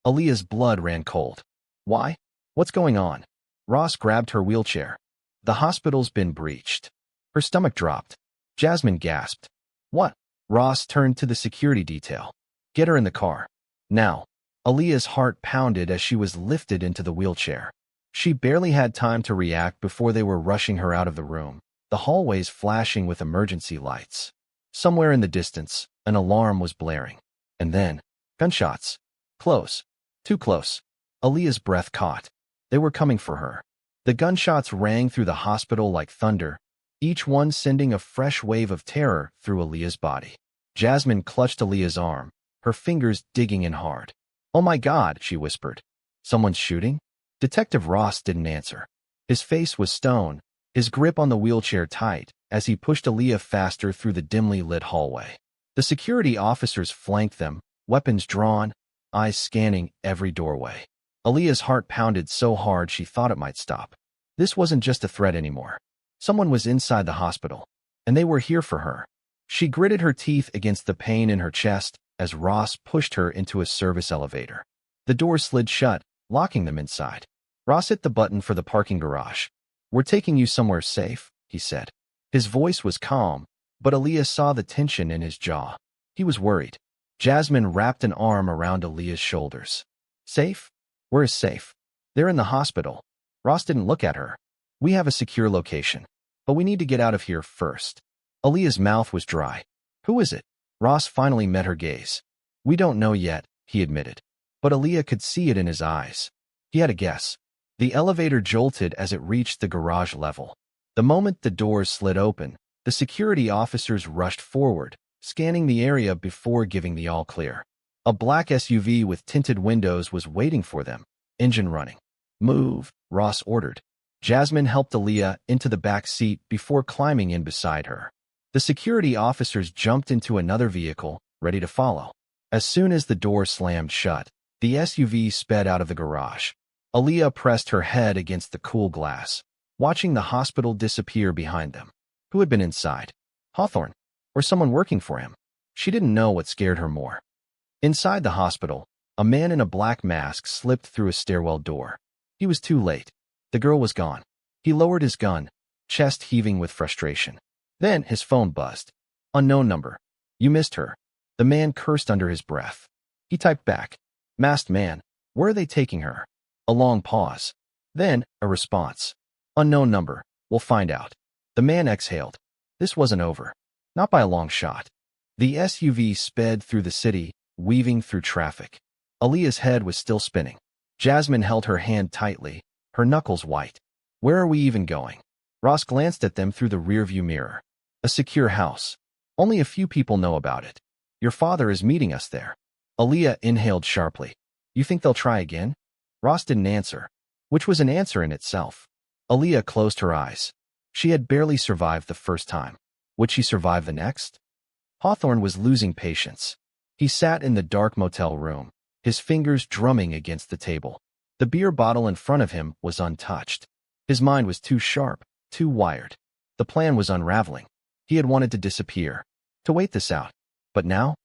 Aaliyah's blood ran cold. Why? What's going on? Ross grabbed her wheelchair. The hospital's been breached. Her stomach dropped. Jasmine gasped. What? Ross turned to the security detail. Get her in the car. Now. Aaliyah's heart pounded as she was lifted into the wheelchair. She barely had time to react before they were rushing her out of the room, the hallways flashing with emergency lights. Somewhere in the distance, an alarm was blaring. And then, gunshots. Close. Too close. Aaliyah's breath caught. They were coming for her. The gunshots rang through the hospital like thunder, each one sending a fresh wave of terror through Aaliyah's body. Jasmine clutched Aaliyah's arm, her fingers digging in hard. "Oh my God," she whispered. "Someone's shooting?" Detective Ross didn't answer. His face was stone, his grip on the wheelchair tight, as he pushed Aaliyah faster through the dimly lit hallway. The security officers flanked them, weapons drawn, eyes scanning every doorway. Aaliyah's heart pounded so hard she thought it might stop. This wasn't just a threat anymore. Someone was inside the hospital, and they were here for her. She gritted her teeth against the pain in her chest as Ross pushed her into a service elevator. The doors slid shut, locking them inside. Ross hit the button for the parking garage. "We're taking you somewhere safe," he said. His voice was calm, but Aaliyah saw the tension in his jaw. He was worried. Jasmine wrapped an arm around Aaliyah's shoulders. "Safe? Where is safe?" "They're in the hospital." Ross didn't look at her. "We have a secure location, but we need to get out of here first." Aaliyah's mouth was dry. "Who is it?" Ross finally met her gaze. "We don't know yet," he admitted. But Aaliyah could see it in his eyes. He had a guess. The elevator jolted as it reached the garage level. The moment the doors slid open, the security officers rushed forward, scanning the area before giving the all-clear. A black SUV with tinted windows was waiting for them, engine running. "Move," Ross ordered. Jasmine helped Aaliyah into the back seat before climbing in beside her. The security officers jumped into another vehicle, ready to follow. As soon as the door slammed shut, the SUV sped out of the garage. Aaliyah pressed her head against the cool glass, watching the hospital disappear behind them. Who had been inside? Hawthorne? Or someone working for him? She didn't know what scared her more. Inside the hospital, a man in a black mask slipped through a stairwell door. He was too late. The girl was gone. He lowered his gun, chest heaving with frustration. Then his phone buzzed. "Unknown number. You missed her." The man cursed under his breath. He typed back, "Masked man, where are they taking her?" A long pause. Then a response. "Unknown number. We'll find out." The man exhaled. This wasn't over. Not by a long shot. The SUV sped through the city, weaving through traffic. Aaliyah's head was still spinning. Jasmine held her hand tightly, her knuckles white. "Where are we even going?" Ross glanced at them through the rearview mirror. "A secure house. Only a few people know about it. Your father is meeting us there." Aaliyah inhaled sharply. "You think they'll try again?" Ross didn't answer, which was an answer in itself. Aaliyah closed her eyes. She had barely survived the first time. Would she survive the next? Hawthorne was losing patience. He sat in the dark motel room, his fingers drumming against the table. The beer bottle in front of him was untouched. His mind was too sharp, too wired. The plan was unraveling. He had wanted to disappear, to wait this out. But now,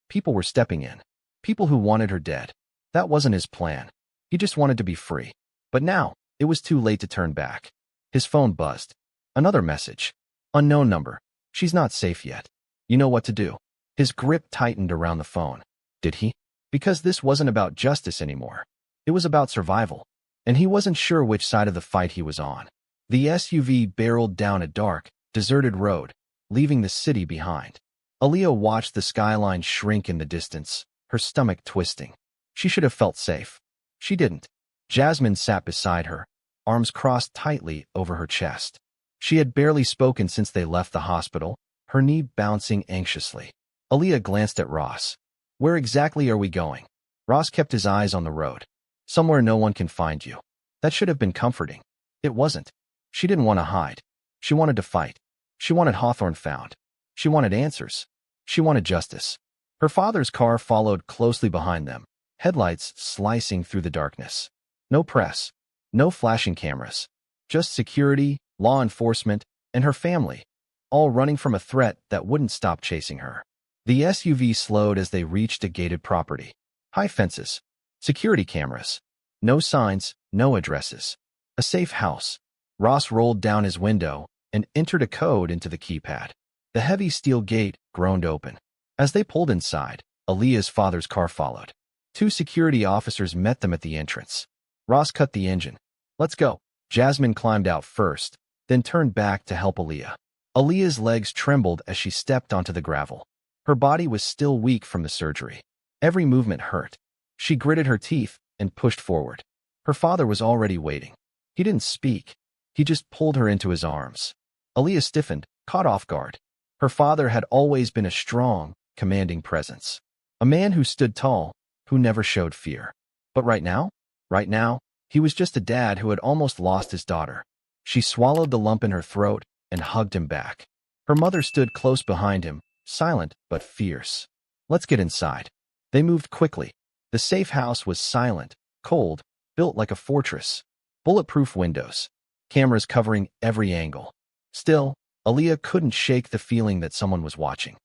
people were stepping in. People who wanted her dead. That wasn't his plan. He just wanted to be free. But now, it was too late to turn back. His phone buzzed. Another message. "Unknown number. She's not safe yet. You know what to do." His grip tightened around the phone. Did he? Because this wasn't about justice anymore. It was about survival. And he wasn't sure which side of the fight he was on. The SUV barreled down a dark, deserted road, leaving the city behind. Aaliyah watched the skyline shrink in the distance, her stomach twisting. She should have felt safe. She didn't. Jasmine sat beside her, arms crossed tightly over her chest. She had barely spoken since they left the hospital, her knee bouncing anxiously. Aaliyah glanced at Ross. "Where exactly are we going?" Ross kept his eyes on the road. "Somewhere no one can find you." That should have been comforting. It wasn't. She didn't want to hide. She wanted to fight. She wanted Hawthorne found. She wanted answers. She wanted justice. Her father's car followed closely behind them, headlights slicing through the darkness. No press. No flashing cameras. Just security, law enforcement, and her family, all running from a threat that wouldn't stop chasing her. The SUV slowed as they reached a gated property. High fences. Security cameras. No signs, no addresses. A safe house. Ross rolled down his window and entered a code into the keypad. The heavy steel gate groaned open. As they pulled inside, Aaliyah's father's car followed. Two security officers met them at the entrance. Ross cut the engine. "Let's go." Jasmine climbed out first, then turned back to help Aaliyah. Aaliyah's legs trembled as she stepped onto the gravel. Her body was still weak from the surgery. Every movement hurt. She gritted her teeth and pushed forward. Her father was already waiting. He didn't speak. He just pulled her into his arms. Aaliyah stiffened, caught off guard. Her father had always been a strong, commanding presence. A man who stood tall, who never showed fear. But right now? Right now, he was just a dad who had almost lost his daughter. She swallowed the lump in her throat and hugged him back. Her mother stood close behind him, silent but fierce. Let's get inside. They moved quickly. The safe house was silent, cold, built like a fortress. Bulletproof windows. Cameras covering every angle. Still, Aaliyah couldn't shake the feeling that someone was watching.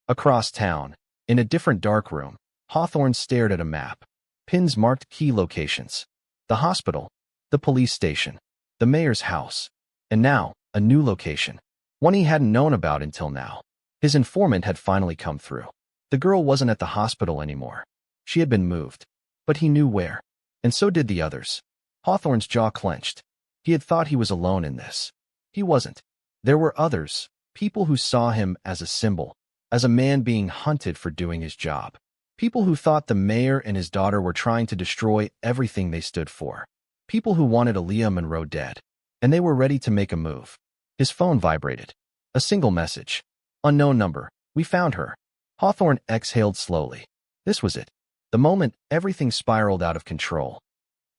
Across town, in a different dark room, Hawthorne stared at a map. Pins marked key locations. The hospital, the police station, the mayor's house, and now, a new location. One he hadn't known about until now. His informant had finally come through. The girl wasn't at the hospital anymore. She had been moved. But he knew where. And so did the others. Hawthorne's jaw clenched. He had thought he was alone in this. He wasn't. There were others, people who saw him as a symbol, as a man being hunted for doing his job. People who thought the mayor and his daughter were trying to destroy everything they stood for. People who wanted Aaliyah Monroe dead. And they were ready to make a move. His phone vibrated. A single message. Unknown number. We found her. Hawthorne exhaled slowly. This was it. The moment everything spiraled out of control.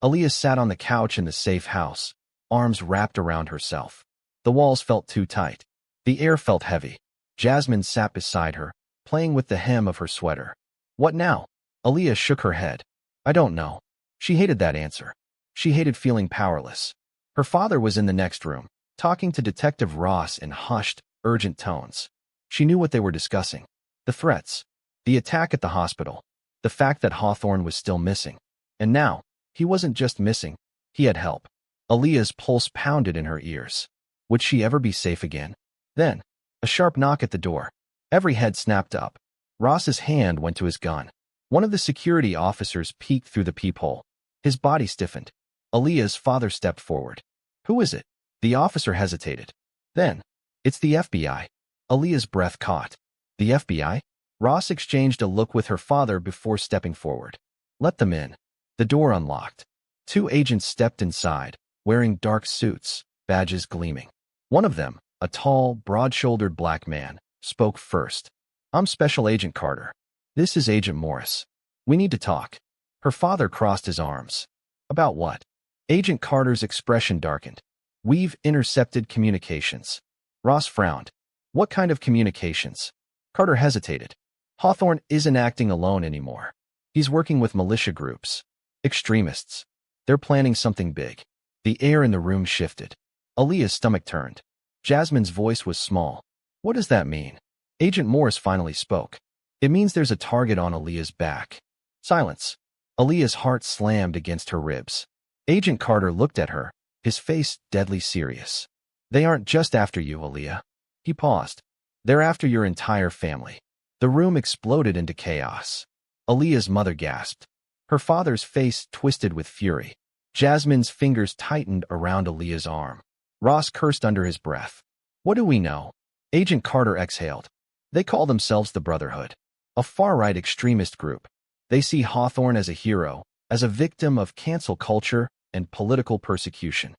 Aaliyah sat on the couch in the safe house, arms wrapped around herself. The walls felt too tight. The air felt heavy. Jasmine sat beside her, playing with the hem of her sweater. What now? Aaliyah shook her head. I don't know. She hated that answer. She hated feeling powerless. Her father was in the next room, talking to Detective Ross in hushed, urgent tones. She knew what they were discussing. The threats. The attack at the hospital. The fact that Hawthorne was still missing. And now, he wasn't just missing. He had help. Aaliyah's pulse pounded in her ears. Would she ever be safe again? Then, a sharp knock at the door. Every head snapped up. Ross's hand went to his gun. One of the security officers peeked through the peephole. His body stiffened. Aaliyah's father stepped forward. Who is it? The officer hesitated. Then, it's the FBI. Aaliyah's breath caught. The FBI? Ross exchanged a look with her father before stepping forward. Let them in. The door unlocked. Two agents stepped inside, wearing dark suits, badges gleaming. One of them, a tall, broad-shouldered black man, spoke first. I'm Special Agent Carter. This is Agent Morris. We need to talk. Her father crossed his arms. About what? Agent Carter's expression darkened. We've intercepted communications. Ross frowned. What kind of communications? Carter hesitated. Hawthorne isn't acting alone anymore. He's working with militia groups. Extremists. They're planning something big. The air in the room shifted. Aaliyah's stomach turned. Jasmine's voice was small. What does that mean? Agent Morris finally spoke. It means there's a target on Aaliyah's back. Silence. Aaliyah's heart slammed against her ribs. Agent Carter looked at her, his face deadly serious. They aren't just after you, Aaliyah. He paused. They're after your entire family. The room exploded into chaos. Aaliyah's mother gasped. Her father's face twisted with fury. Jasmine's fingers tightened around Aaliyah's arm. Ross cursed under his breath. What do we know? Agent Carter exhaled. They call themselves the Brotherhood, a far-right extremist group. They see Hawthorne as a hero, as a victim of cancel culture and political persecution.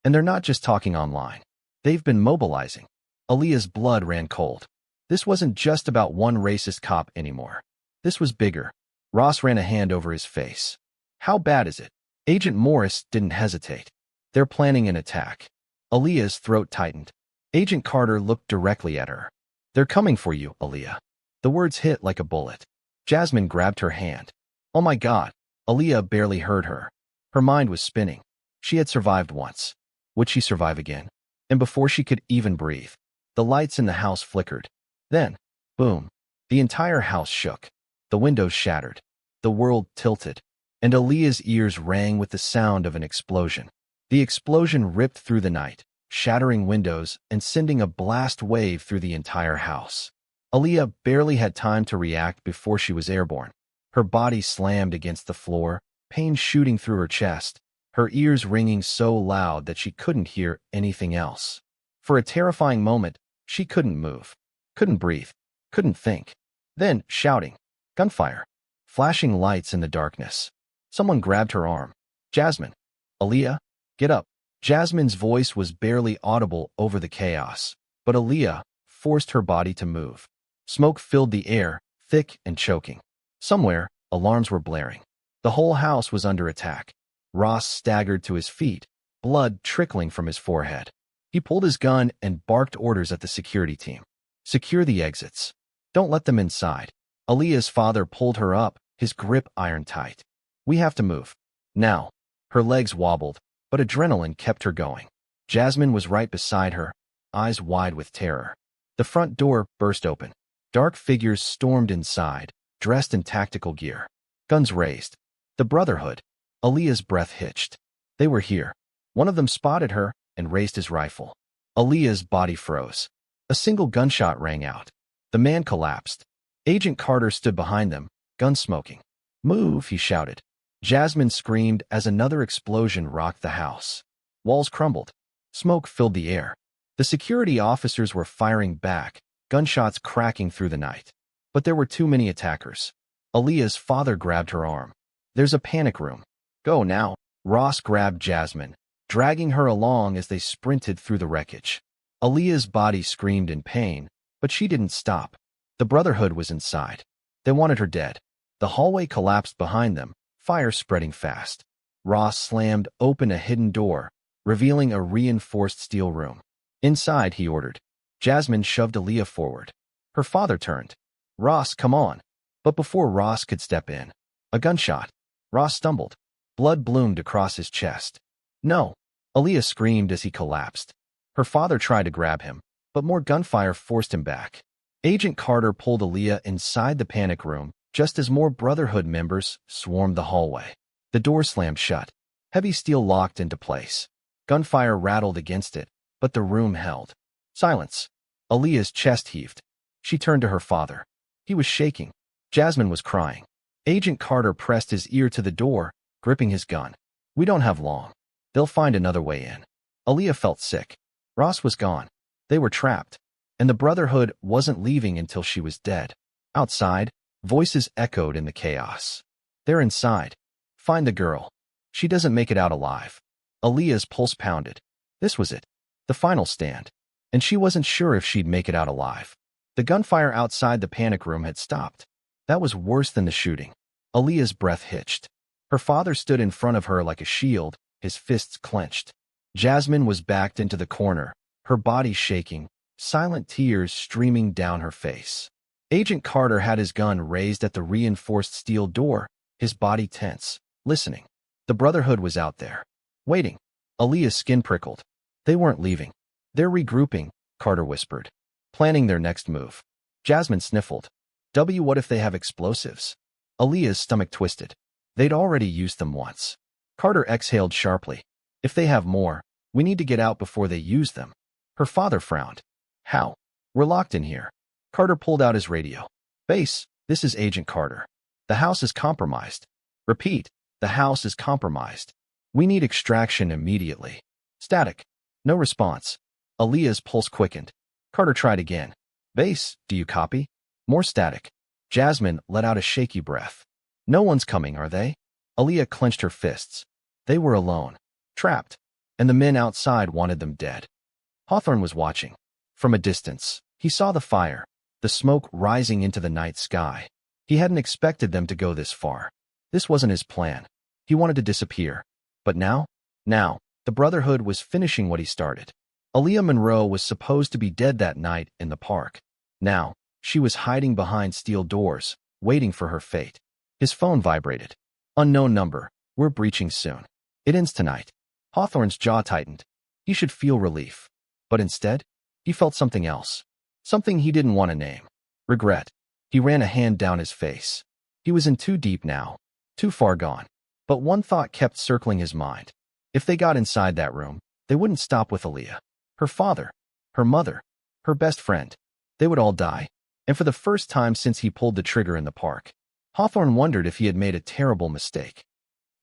And they're not just talking online. They've been mobilizing. Aaliyah's blood ran cold. This wasn't just about one racist cop anymore. This was bigger. Ross ran a hand over his face. How bad is it? Agent Morris didn't hesitate. They're planning an attack. Aaliyah's throat tightened. Agent Carter looked directly at her. They're coming for you, Aaliyah. The words hit like a bullet. Jasmine grabbed her hand. Oh my God. Aaliyah barely heard her. Her mind was spinning. She had survived once. Would she survive again? And before she could even breathe, the lights in the house flickered. Then, boom, the entire house shook. The windows shattered. The world tilted. And Aaliyah's ears rang with the sound of an explosion. The explosion ripped through the night, shattering windows and sending a blast wave through the entire house. Aaliyah barely had time to react before she was airborne. Her body slammed against the floor, pain shooting through her chest, her ears ringing so loud that she couldn't hear anything else. For a terrifying moment, she couldn't move, couldn't breathe, couldn't think. Then, shouting, gunfire, flashing lights in the darkness. Someone grabbed her arm. Jasmine. Aaliyah, get up. Jasmine's voice was barely audible over the chaos, but Aaliyah forced her body to move. Smoke filled the air, thick and choking. Somewhere, Alarms were blaring. The whole house was under attack. Ross staggered to his feet, blood trickling from his forehead. He pulled his gun and barked orders at the security team. Secure the exits. Don't let them inside. Aaliyah's father pulled her up, his grip iron tight. We have to move. Now. Her legs wobbled, but adrenaline kept her going. Jasmine was right beside her, eyes wide with terror. The front door burst open. Dark figures stormed inside, dressed in tactical gear. Guns raised. The Brotherhood. Aaliyah's breath hitched. They were here. One of them spotted her and raised his rifle. Aaliyah's body froze. A single gunshot rang out. The man collapsed. Agent Carter stood behind them, gun smoking. Move, he shouted. Jasmine screamed as another explosion rocked the house. Walls crumbled. Smoke filled the air. The security officers were firing back, gunshots cracking through the night. But there were too many attackers. Aaliyah's father grabbed her arm. There's a panic room. Go now. Ross grabbed Jasmine, dragging her along as they sprinted through the wreckage. Aaliyah's body screamed in pain, but she didn't stop. The Brotherhood was inside. They wanted her dead. The hallway collapsed behind them, fire spreading fast. Ross slammed open a hidden door, revealing a reinforced steel room. Inside, he ordered. Jasmine shoved Aaliyah forward. Her father turned. Ross, come on. But before Ross could step in, a gunshot. Ross stumbled. Blood bloomed across his chest. No. Aaliyah screamed as he collapsed. Her father tried to grab him, but more gunfire forced him back. Agent Carter pulled Aaliyah inside the panic room, just as more Brotherhood members swarmed the hallway. The door slammed shut. Heavy steel locked into place. Gunfire rattled against it, but the room held. Silence. Aaliyah's chest heaved. She turned to her father. He was shaking. Jasmine was crying. Agent Carter pressed his ear to the door, gripping his gun. We don't have long. They'll find another way in. Aaliyah felt sick. Ross was gone. They were trapped. And the Brotherhood wasn't leaving until she was dead. Outside, voices echoed in the chaos. They're inside. Find the girl. She doesn't make it out alive. Aaliyah's pulse pounded. This was it. The final stand. And she wasn't sure if she'd make it out alive. The gunfire outside the panic room had stopped. That was worse than the shooting. Aaliyah's breath hitched. Her father stood in front of her like a shield, his fists clenched. Jasmine was backed into the corner, her body shaking, silent tears streaming down her face. Agent Carter had his gun raised at the reinforced steel door, his body tense, listening. The Brotherhood was out there, waiting. Aaliyah's skin prickled. They weren't leaving. They're regrouping, Carter whispered, planning their next move. Jasmine sniffled. What if they have explosives? Aaliyah's stomach twisted. They'd already used them once. Carter exhaled sharply. If they have more, we need to get out before they use them. Her father frowned. How? We're locked in here. Carter pulled out his radio. Base, this is Agent Carter. The house is compromised. Repeat, the house is compromised. We need extraction immediately. Static. No response. Aaliyah's pulse quickened. Carter tried again. Base, do you copy? More static. Jasmine let out a shaky breath. No one's coming, are they? Aaliyah clenched her fists. They were alone. Trapped. And the men outside wanted them dead. Hawthorne was watching. From a distance, he saw the fire, the smoke rising into the night sky. He hadn't expected them to go this far. This wasn't his plan. He wanted to disappear. But now, the Brotherhood was finishing what he started. Aaliyah Monroe was supposed to be dead that night in the park. Now, she was hiding behind steel doors, waiting for her fate. His phone vibrated. Unknown number. We're breaching soon. It ends tonight. Hawthorne's jaw tightened. He should feel relief. But instead, he felt something else. Something he didn't want to name. Regret. He ran a hand down his face. He was in too deep now. Too far gone. But one thought kept circling his mind. If they got inside that room, they wouldn't stop with Aaliyah. Her father, her mother, her best friend. They would all die. And for the first time since he pulled the trigger in the park, Hawthorne wondered if he had made a terrible mistake.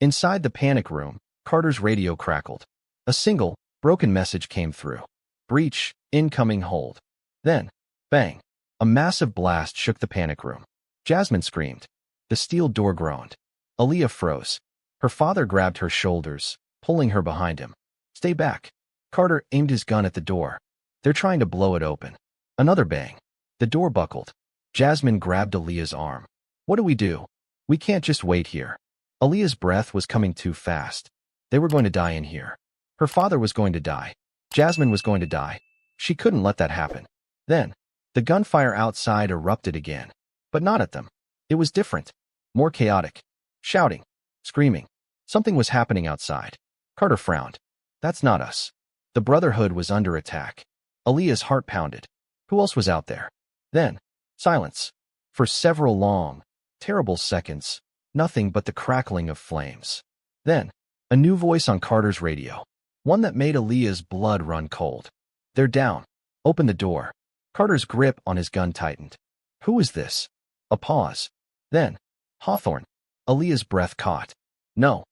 Inside the panic room, Carter's radio crackled. A single, broken message came through. Breach, incoming hold. Then, bang. A massive blast shook the panic room. Jasmine screamed. The steel door groaned. Aaliyah froze. Her father grabbed her shoulders, pulling her behind him. Stay back. Carter aimed his gun at the door. They're trying to blow it open. Another bang. The door buckled. Jasmine grabbed Aaliyah's arm. What do? We can't just wait here. Aaliyah's breath was coming too fast. They were going to die in here. Her father was going to die. Jasmine was going to die. She couldn't let that happen. Then, the gunfire outside erupted again. But not at them. It was different. More chaotic. Shouting. Screaming. Something was happening outside. Carter frowned. That's not us. The Brotherhood was under attack. Aaliyah's heart pounded. Who else was out there? Then, silence. For several long, terrible seconds, nothing but the crackling of flames. Then, a new voice on Carter's radio. One that made Aaliyah's blood run cold. They're down. Open the door. Carter's grip on his gun tightened. Who is this? A pause. Then, Hawthorne. Aaliyah's breath caught. No,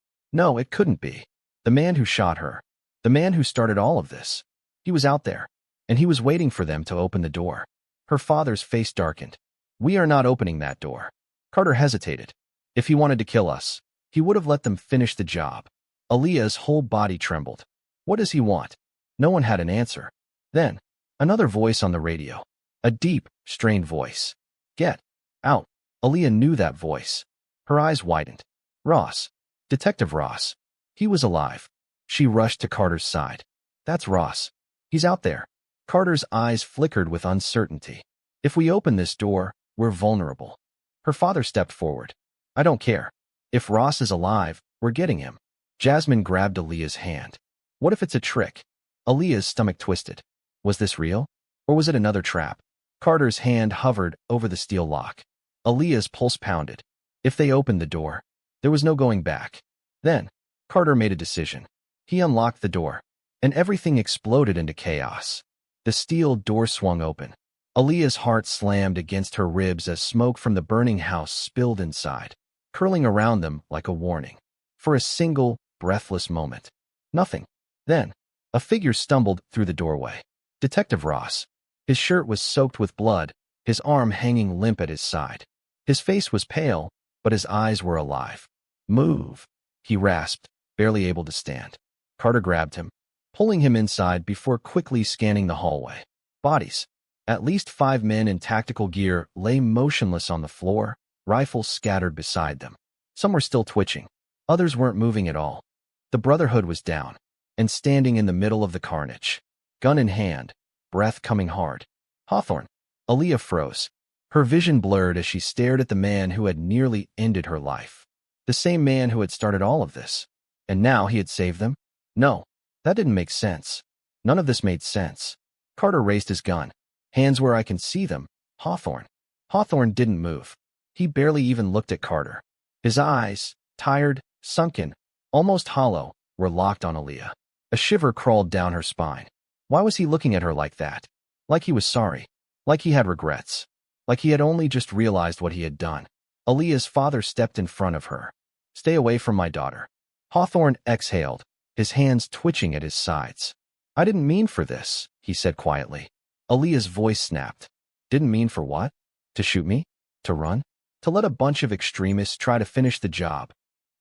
it couldn't be. The man who shot her. The man who started all of this. He was out there, and he was waiting for them to open the door. Her father's face darkened. We are not opening that door. Carter hesitated. If he wanted to kill us, he would have let them finish the job. Aaliyah's whole body trembled. What does he want? No one had an answer. Then, another voice on the radio. A deep, strained voice. Get out. Aaliyah knew that voice. Her eyes widened. Ross. Detective Ross. He was alive. She rushed to Carter's side. That's Ross. He's out there. Carter's eyes flickered with uncertainty. If we open this door, we're vulnerable. Her father stepped forward. I don't care. If Ross is alive, we're getting him. Jasmine grabbed Aaliyah's hand. What if it's a trick? Aaliyah's stomach twisted. Was this real? Or was it another trap? Carter's hand hovered over the steel lock. Aaliyah's pulse pounded. If they opened the door, there was no going back. Then, Carter made a decision. He unlocked the door, and everything exploded into chaos. The steel door swung open. Aaliyah's heart slammed against her ribs as smoke from the burning house spilled inside, curling around them like a warning. For a single, breathless moment. Nothing. Then, a figure stumbled through the doorway. Detective Ross. His shirt was soaked with blood, his arm hanging limp at his side. His face was pale, but his eyes were alive. Move, he rasped, barely able to stand. Carter grabbed him, pulling him inside before quickly scanning the hallway. Bodies. At least 5 men in tactical gear lay motionless on the floor, rifles scattered beside them. Some were still twitching. Others weren't moving at all. The Brotherhood was down, and standing in the middle of the carnage. Gun in hand, breath coming hard. Hawthorne. Aaliyah froze. Her vision blurred as she stared at the man who had nearly ended her life. The same man who had started all of this. And now he had saved them? No, that didn't make sense. None of this made sense. Carter raised his gun. Hands where I can see them. Hawthorne. Hawthorne didn't move. He barely even looked at Carter. His eyes, tired, sunken, almost hollow, were locked on Aaliyah. A shiver crawled down her spine. Why was he looking at her like that? Like he was sorry. Like he had regrets. Like he had only just realized what he had done. Aaliyah's father stepped in front of her. Stay away from my daughter. Hawthorne exhaled, his hands twitching at his sides. I didn't mean for this, he said quietly. Aaliyah's voice snapped. Didn't mean for what? To shoot me? To run? To let a bunch of extremists try to finish the job?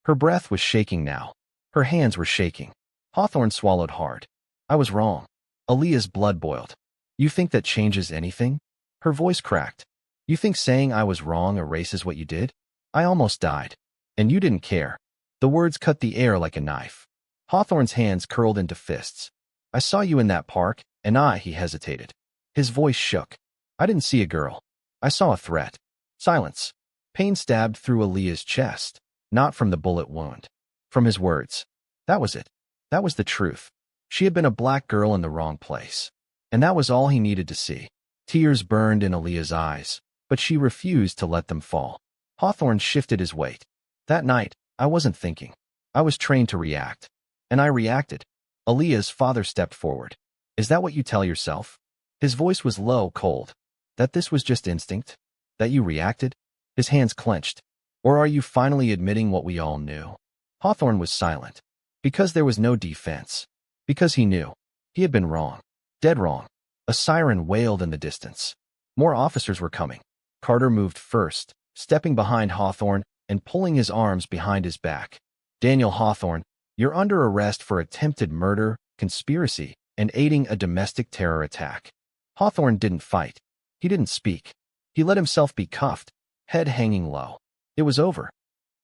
Her breath was shaking now. Her hands were shaking. Hawthorne swallowed hard. I was wrong. Aaliyah's blood boiled. You think that changes anything? Her voice cracked. You think saying I was wrong erases what you did? I almost died. And you didn't care. The words cut the air like a knife. Hawthorne's hands curled into fists. I saw you in that park, and he hesitated. His voice shook. I didn't see a girl. I saw a threat. Silence. Pain stabbed through Aaliyah's chest, not from the bullet wound. From his words. That was it. That was the truth. She had been a black girl in the wrong place. And that was all he needed to see. Tears burned in Aaliyah's eyes, but she refused to let them fall. Hawthorne shifted his weight. That night, I wasn't thinking. I was trained to react. And I reacted. Aaliyah's father stepped forward. Is that what you tell yourself? His voice was low, cold. That this was just instinct? That you reacted? His hands clenched. Or are you finally admitting what we all knew? Hawthorne was silent. Because there was no defense. Because he knew. He had been wrong. Dead wrong. A siren wailed in the distance. More officers were coming. Carter moved first, stepping behind Hawthorne and pulling his arms behind his back. Daniel Hawthorne, you're under arrest for attempted murder, conspiracy, and aiding a domestic terror attack. Hawthorne didn't fight. He didn't speak. He let himself be cuffed, head hanging low. It was over.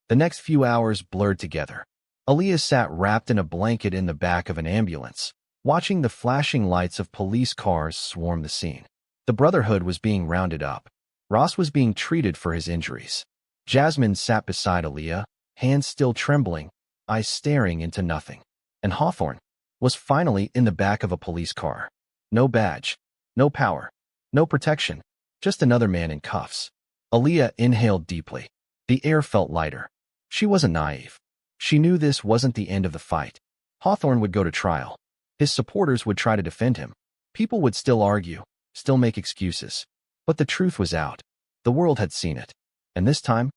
The next few hours blurred together. Aaliyah sat wrapped in a blanket in the back of an ambulance, watching the flashing lights of police cars swarm the scene. The Brotherhood was being rounded up. Ross was being treated for his injuries. Jasmine sat beside Aaliyah, hands still trembling, eyes staring into nothing. And Hawthorne was finally in the back of a police car. No badge, no power, no protection, just another man in cuffs. Aaliyah inhaled deeply. The air felt lighter. She wasn't naive. She knew this wasn't the end of the fight. Hawthorne would go to trial. His supporters would try to defend him. People would still argue, still make excuses. But the truth was out. The world had seen it. And this time,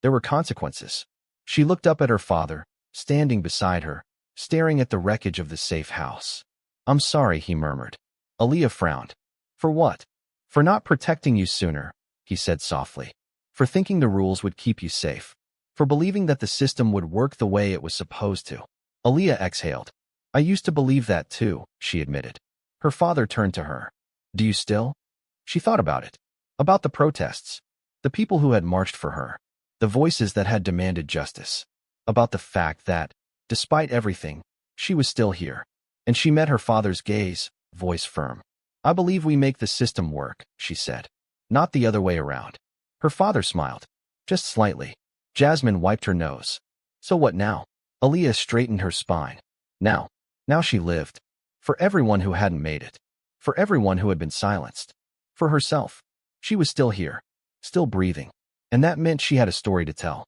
there were consequences. She looked up at her father, standing beside her, staring at the wreckage of the safe house. "I'm sorry," he murmured. Aaliyah frowned. "For what?" "For not protecting you sooner," he said softly. "For thinking the rules would keep you safe. For believing that the system would work the way it was supposed to." Aaliyah exhaled. "I used to believe that too," she admitted. Her father turned to her. "Do you still?" She thought about it. About the protests. The people who had marched for her. The voices that had demanded justice. About the fact that, despite everything, she was still here. And she met her father's gaze, voice firm. "I believe we make the system work," she said. "Not the other way around." Her father smiled. Just slightly. Jasmine wiped her nose. "So what now?" Aaliyah straightened her spine. Now she lived. For everyone who hadn't made it. For everyone who had been silenced. For herself. She was still here. Still breathing. And that meant she had a story to tell.